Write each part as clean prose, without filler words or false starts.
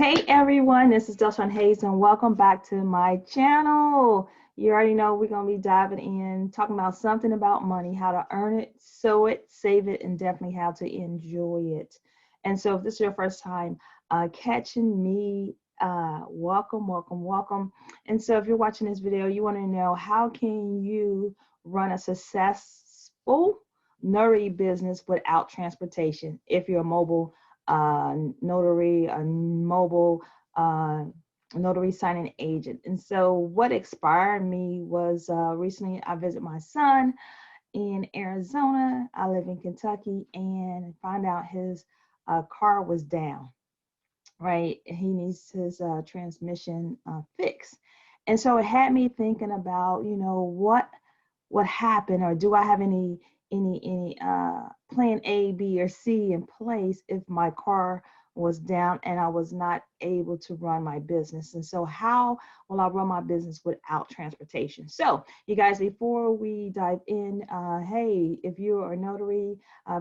Hey everyone, this is Shawn Hayes and welcome back to my channel. You already know we're going to be diving in, talking about something about money, how to earn it, sow it, save it, and definitely how to enjoy it. And so if this is your first time catching me, welcome, welcome, welcome. And so if you're watching this video, you want to know how can you run a successful notary business without transportation if you're a mobile notary, a mobile uh, notary signing agent. And so what inspired me was recently I visited my son in Arizona. I live in Kentucky and found out his car was down, right? He needs his transmission fixed. And so it had me thinking about, what happened, or do I have any plan A, B, or C in place if my car was down and I was not able to run my business? And so how will I run my business without transportation? So you guys, before we dive in, hey, if you are a notary,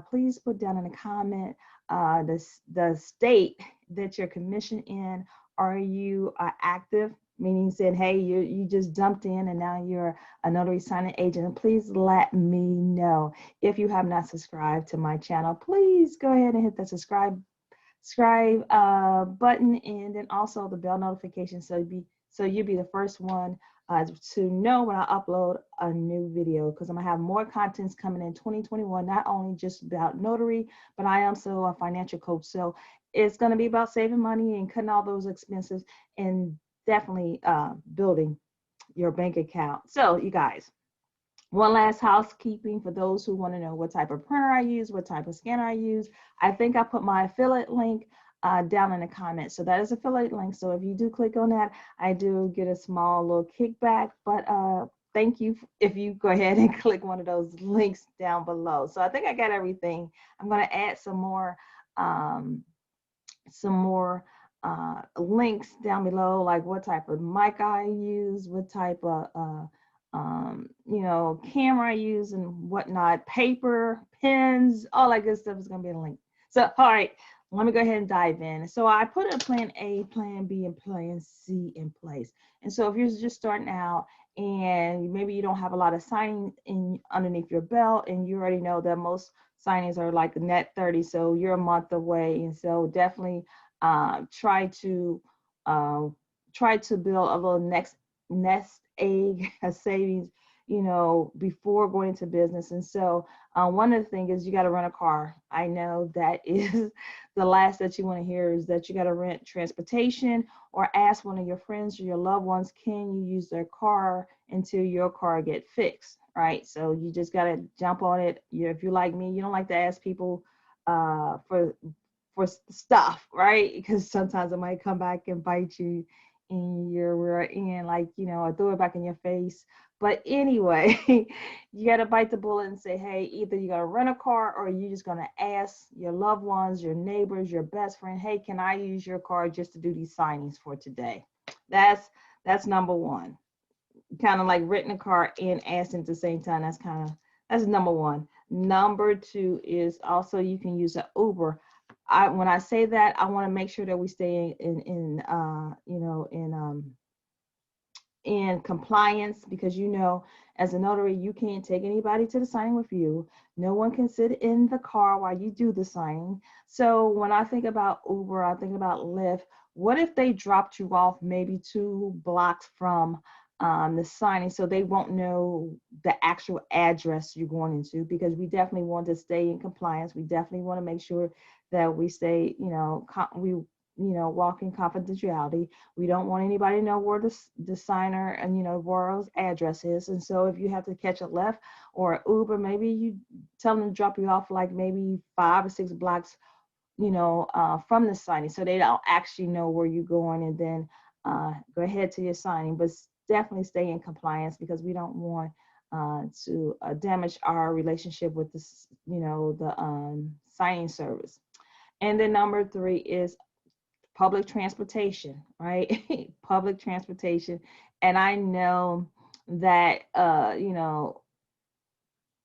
please put down in the comment the state that you're commissioned in. Are you active? Meaning said, hey, you just dumped in and now you're a notary signing agent. And please let me know. If you have not subscribed to my channel, please go ahead and hit the subscribe button, and then also the bell notification so you'll be the first one to know when I upload a new video, because I'm gonna have more contents coming in 2021, not only just about notary, but I am also a financial coach. So it's gonna be about saving money and cutting all those expenses and definitely building your bank account. So you guys, one last housekeeping for those who want to know what type of printer I use, what type of scanner I use. I think I put my affiliate link down in the comments. So that is affiliate link. So if you do click on that, I do get a small little kickback, but thank you if you go ahead and click one of those links down below. So I think I got everything. I'm going to add some more um, links down below, like what type of mic I use, what type of camera I use and whatnot, paper, pens, all that good stuff is going to be a link. So, all right, let me go ahead and dive in. So I put a plan A, plan B, and plan C in place. And so if you're just starting out and maybe you don't have a lot of signing in underneath your belt, and you already know that most signings are like net 30, so you're a month away. And so definitely try to build a little nest egg savings, before going into business. And so one of the things is you got to rent a car. I know that is the last that you want to hear, is that you got to rent transportation or ask one of your friends or your loved ones, can you use their car until your car get fixed, right? So you just got to jump on it. If you're like me, you don't like to ask people for stuff, right? Because sometimes it might come back and bite you in your rear end, like, or throw it back in your face. But anyway, you got to bite the bullet and say, hey, either you got to rent a car or you're just going to ask your loved ones, your neighbors, your best friend, hey, can I use your car just to do these signings for today? That's number one. Kind of like renting a car and asking at the same time. That's number one. Number two is also you can use an Uber. When I say that, I want to make sure that we stay in compliance, because as a notary, you can't take anybody to the signing with you. No one can sit in the car while you do the signing. So when I think about Uber, I think about Lyft. What if they dropped you off maybe 2 blocks from the signing, so they won't know the actual address you're going into? Because we definitely want to stay in compliance. We definitely want to make sure that we stay, walk in confidentiality. We don't want anybody to know where the signer and where address is. And so if you have to catch a Lyft or an Uber, maybe you tell them to drop you off like maybe 5 or 6 blocks, from the signing, so they don't actually know where you're going, and then go ahead to your signing. But definitely stay in compliance, because we don't want to damage our relationship with this, the signing service. And then number 3 is public transportation, right? Public transportation. And I know that,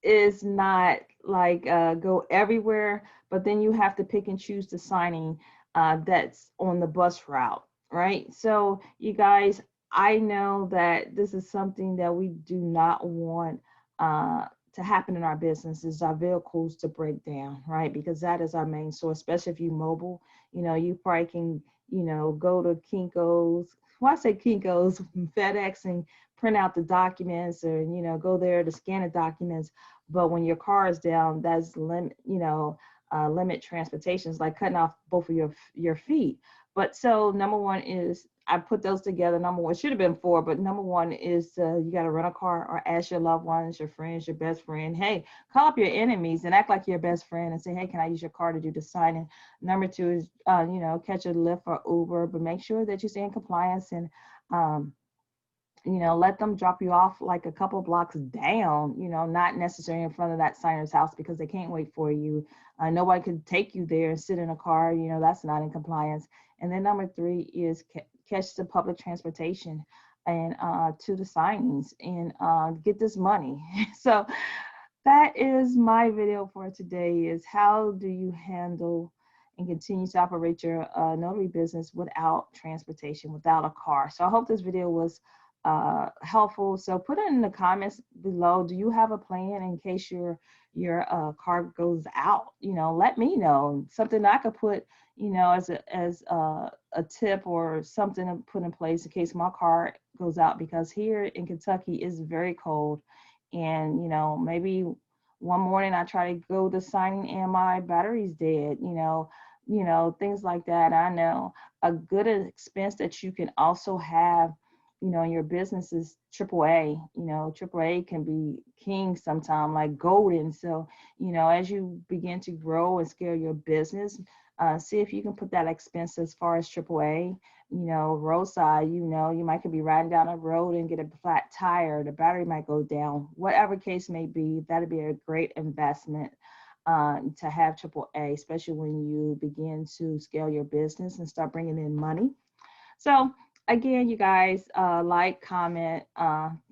is not like go everywhere, but then you have to pick and choose the signing that's on the bus route, right? So you guys, I know that this is something that we do not want to happen in our business, is our vehicles to break down, right? Because that is our main source, especially if you mobile. You probably can, go to Kinko's. Well, I say Kinko's, FedEx, and print out the documents, or go there to scan the documents. But when your car is down, that's limit transportations, like cutting off both of your feet. But so number one is, I put those together. Number one, should have been four, but number one is you got to rent a car, or ask your loved ones, your friends, your best friend, hey, call up your enemies and act like your best friend and say, hey, can I use your car to do the signing? Number two is, catch a Lyft or Uber, but make sure that you stay in compliance, and um, let them drop you off like a couple blocks down, not necessarily in front of that signer's house, because they can't wait for you. Nobody could take you there and sit in a car, that's not in compliance. And then number three is catch the public transportation and to the signings, and get this money. So that is my video for today, is how do you handle and continue to operate your notary business without transportation, without a car. So I hope this video was helpful. So put it in the comments below. Do you have a plan in case your car goes out? Let me know. Something I could put, as a tip, or something to put in place in case my car goes out, because here in Kentucky it's very cold. And maybe one morning I try to go to signing and my battery's dead, things like that. I know a good expense that you can also have, in your business is AAA. AAA can be king sometime, like golden. So, as you begin to grow and scale your business, see if you can put that expense as far as AAA. Roadside, you might could be riding down a road and get a flat tire, the battery might go down, whatever case may be. That'd be a great investment to have AAA, especially when you begin to scale your business and start bringing in money. So again, you guys, like, comment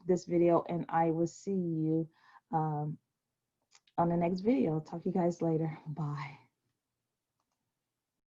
this video, and I will see you on the next video. Talk to you guys later. Bye.